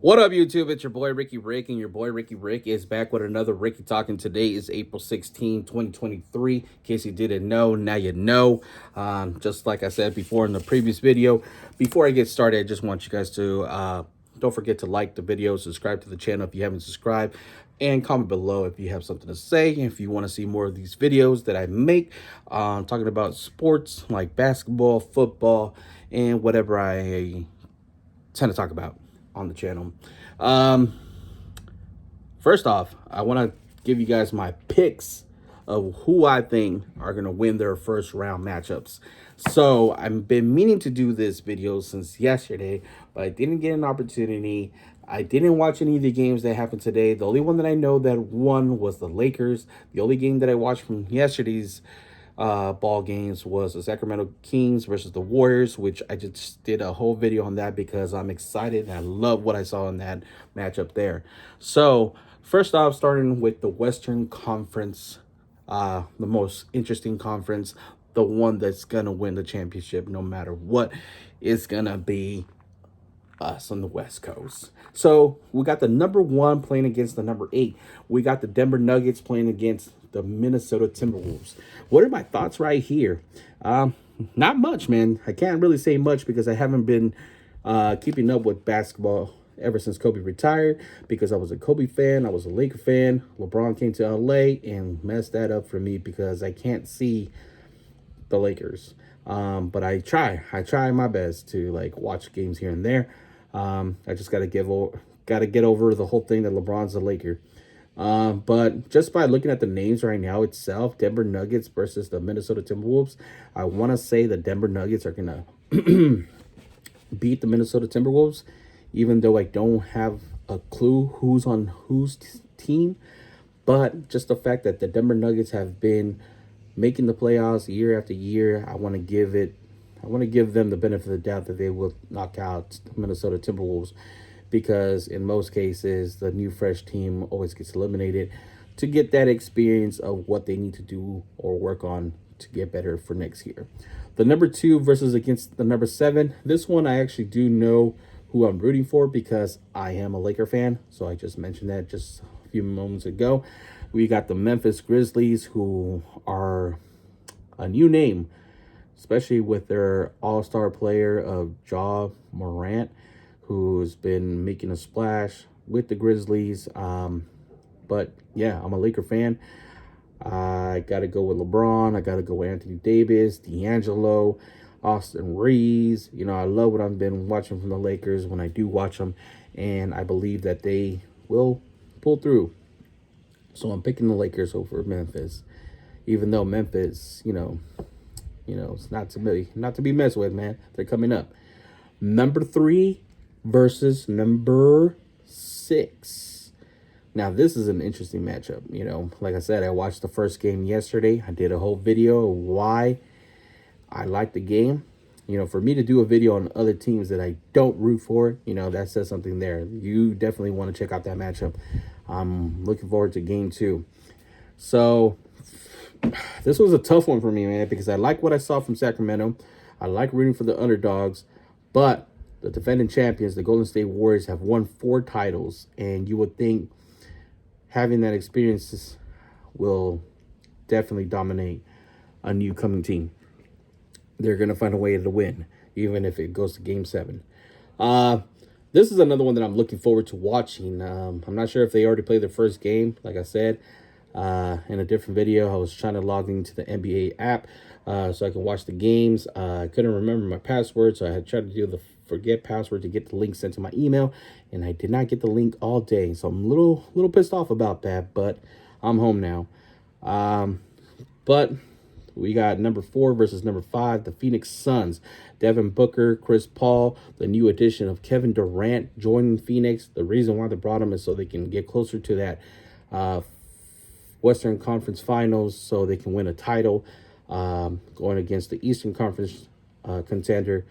What up, YouTube? It's your boy Ricky Rick, and your boy Ricky Rick is back with another Ricky Talk. And today is April 16, 2023. In case you didn't know, now you know. Just like I said before in the previous video, before I get started, I just want you guys to don't forget to like the video, subscribe to the channel if you haven't subscribed, and comment below if you have something to say. If you want to see more of these videos that I make, talking about sports like basketball, football, and whatever I tend to talk about on the channel. Um, First off, I want to give you guys my picks of who I think are going to win their first round matchups. So I've been meaning to do this video since yesterday, but I didn't get an opportunity. I didn't watch any of the games that happened today. The only one that I know that won was the Lakers. The only game that I watched from yesterday's ball games was the Sacramento Kings versus the Warriors, which I just did a whole video on that because I'm excited and I love what I saw in that matchup there. So first off, starting with the Western Conference, the most interesting conference, the one that's gonna win the championship no matter what, is gonna be us on the West Coast. So we got the number one playing against the number 8. We got the Denver Nuggets playing against the Minnesota Timberwolves. What are my thoughts right here? Not much, man. I can't really say much because I haven't been keeping up with basketball ever since Kobe retired, because I was a Kobe fan, I was a Laker fan. LeBron came to LA and messed that up for me because I can't see the Lakers. But I try my best to like watch games here and there. I just gotta get over the whole thing that LeBron's a Laker. But just by looking at the names right now itself, Denver Nuggets versus the Minnesota Timberwolves, I want to say the Denver Nuggets are gonna beat the Minnesota Timberwolves, even though I don't have a clue who's on whose team. But just the fact that the Denver Nuggets have been making the playoffs year after year, I want to give them the benefit of the doubt that they will knock out the Minnesota Timberwolves, because in most cases the new fresh team always gets eliminated to get that experience of what they need to do or work on to get better for next year. The number 2 versus against the number 7. This one I actually do know who I'm rooting for because I am a Laker fan. So I just mentioned that just a few moments ago. We got the Memphis Grizzlies, who are a new name, especially with their all-star player of Ja Morant, who's been making a splash with the Grizzlies. But yeah, I'm a Laker fan. I got to go with LeBron. I got to go with Anthony Davis, D'Angelo, Austin Reeves. You know, I love what I've been watching from the Lakers when I do watch them, and I believe that they will pull through. So I'm picking the Lakers over Memphis, even though Memphis, it's not to be messed with, man. They're coming up. Number 3 versus number 6. Now, this is an interesting matchup. Like I said, I watched the first game yesterday. I did a whole video of why I like the game. For me to do a video on other teams that I don't root for, that says something there. You definitely want to check out that matchup. I'm looking forward to game 2. So this was a tough one for me, man, because I like what I saw from Sacramento. I like rooting for the underdogs, but the defending champions, the Golden State Warriors, have won 4 titles, and you would think having that experience will definitely dominate a new coming team. They're going to find a way to win, even if it goes to game 7. This is another one that I'm looking forward to watching. I'm not sure if they already played their first game. Like I said, in a different video, I was trying to log into the NBA app so I can watch the games. I couldn't remember my password, so I had tried to do the forget password to get the link sent to my email, and I did not get the link all day. So I'm a little pissed off about that, but I'm home now. But we got number 4 versus number 5, the Phoenix Suns. Devin Booker, Chris Paul, the new addition of Kevin Durant joining Phoenix. The reason why they brought him is so they can get closer to that Western Conference Finals, so they can win a title going against the Eastern Conference contender.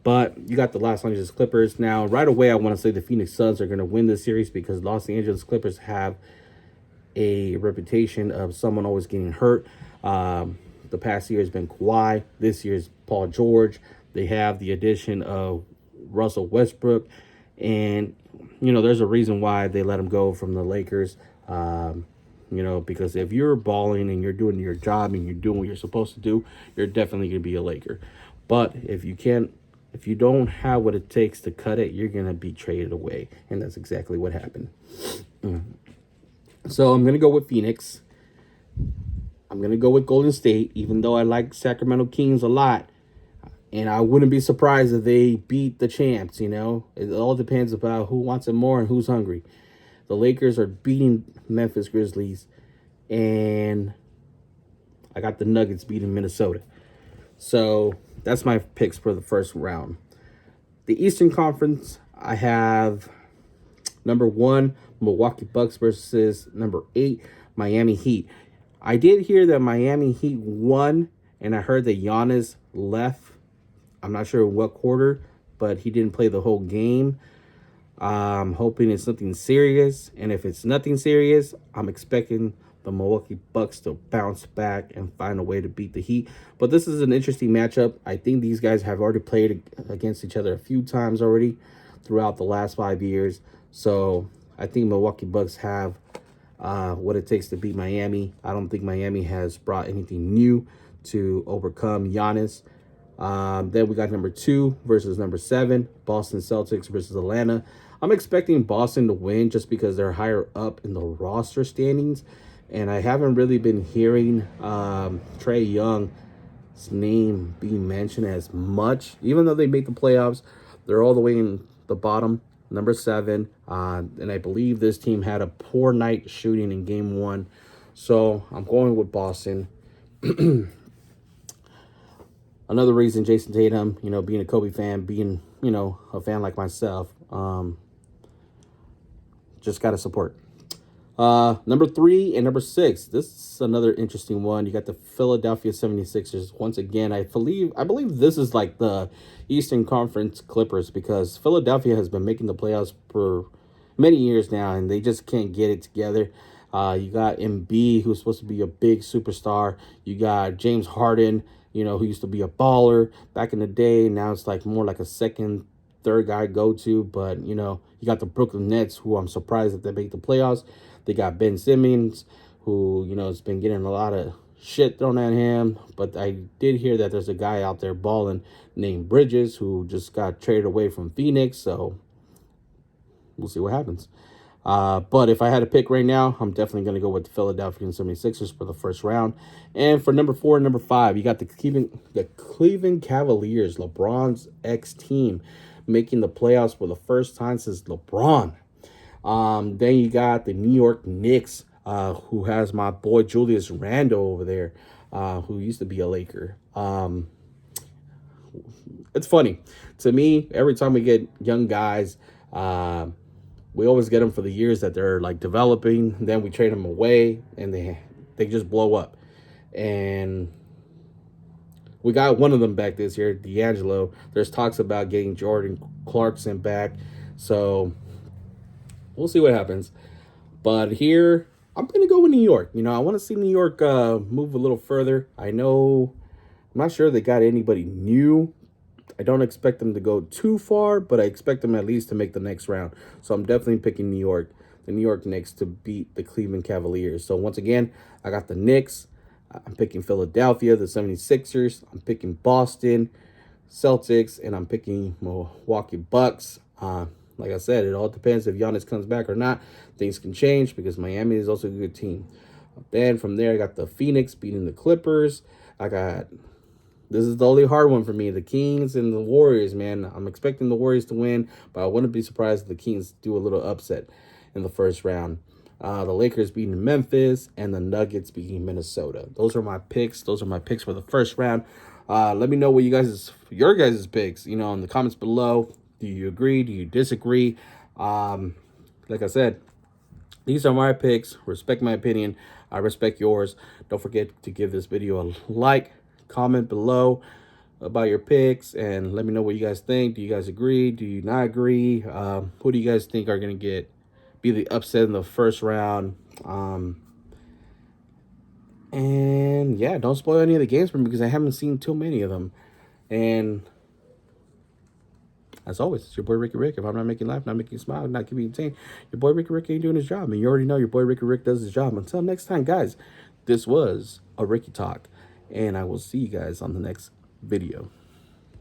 But you got the Los Angeles Clippers. Now, right away, I want to say the Phoenix Suns are going to win this series because Los Angeles Clippers have a reputation of someone always getting hurt. The past year has been Kawhi. This year's Paul George. They have the addition of Russell Westbrook. And, there's a reason why they let him go from the Lakers. Because if you're balling and you're doing your job and you're doing what you're supposed to do, you're definitely going to be a Laker. But if you don't have what it takes to cut it, you're going to be traded away. And that's exactly what happened. So I'm going to go with Phoenix. I'm going to go with Golden State, even though I like Sacramento Kings a lot. And I wouldn't be surprised if they beat the champs, It all depends about who wants it more and who's hungry. The Lakers are beating Memphis Grizzlies, and I got the Nuggets beating Minnesota. So that's my picks for the first round. The Eastern Conference, I have number 1, Milwaukee Bucks versus number 8, Miami Heat. I did hear that Miami Heat won, and I heard that Giannis left. I'm not sure what quarter, but he didn't play the whole game. I'm hoping it's something serious, and if it's nothing serious, I'm expecting the Milwaukee Bucks to bounce back and find a way to beat the Heat. But this is an interesting matchup. I think these guys have already played against each other a few times already throughout the last 5 years. So I think Milwaukee Bucks have what it takes to beat Miami. I don't think Miami has brought anything new to overcome Giannis. Then we got number 2 versus number 7, Boston Celtics versus Atlanta. I'm expecting Boston to win just because they're higher up in the roster standings. And I haven't really been hearing Trae Young's name being mentioned as much. Even though they made the playoffs, they're all the way in the bottom, number 7. And I believe this team had a poor night shooting in game 1. So I'm going with Boston. Another reason, Jason Tatum, being a Kobe fan, being, a fan like myself, just got to support. Number 3 and number 6. This is another interesting one. You got the Philadelphia 76ers. Once again, I believe this is like the Eastern Conference Clippers, because Philadelphia has been making the playoffs for many years now, and they just can't get it together. You got Embiid, who's supposed to be a big superstar. You got James Harden, who used to be a baller back in the day. Now it's like more like a second, third guy go-to. But, you got the Brooklyn Nets, who I'm surprised that they make the playoffs. They got Ben Simmons, who, has been getting a lot of shit thrown at him. But I did hear that there's a guy out there balling named Bridges, who just got traded away from Phoenix. So we'll see what happens. But if I had to pick right now, I'm definitely going to go with the Philadelphia 76ers for the first round. And for number 4 and number 5, you got the Cleveland Cavaliers, LeBron's ex-team, making the playoffs for the first time since LeBron. Then you got the New York Knicks, who has my boy Julius Randle over there, who used to be a Laker. It's funny. To me, every time we get young guys, we always get them for the years that they're like developing. Then we trade them away, and they just blow up. And we got one of them back this year, D'Angelo. There's talks about getting Jordan Clarkson back. So we'll see what happens. But here, I'm going to go with New York. I want to see New York move a little further. I'm not sure they got anybody new. I don't expect them to go too far, but I expect them at least to make the next round. So I'm definitely picking New York, the New York Knicks, to beat the Cleveland Cavaliers. So once again, I got the Knicks. I'm picking Philadelphia, the 76ers. I'm picking Boston Celtics, and I'm picking Milwaukee Bucks. Like I said, it all depends if Giannis comes back or not. Things can change because Miami is also a good team. Then from there, I got the Phoenix beating the Clippers. This is the only hard one for me. The Kings and the Warriors, man. I'm expecting the Warriors to win, but I wouldn't be surprised if the Kings do a little upset in the first round. The Lakers beating Memphis, and the Nuggets beating Minnesota. Those are my picks. Those are my picks for the first round. Let me know what your guys' picks, in the comments below. Do you agree? Do you disagree? Like I said, these are my picks. Respect my opinion. I respect yours. Don't forget to give this video a like. Comment below about your picks and let me know what you guys think. Do you guys agree? Do you not agree? Who do you guys think are going to be the upset in the first round? And yeah, don't spoil any of the games for me because I haven't seen too many of them. And As always, it's your boy Ricky Rick. If I'm not making you laugh, not making you smile, not keeping you entertained, your boy Ricky Rick ain't doing his job. And you already know your boy Ricky Rick does his job. Until next time, guys, this was a Ricky Talk. And I will see you guys on the next video.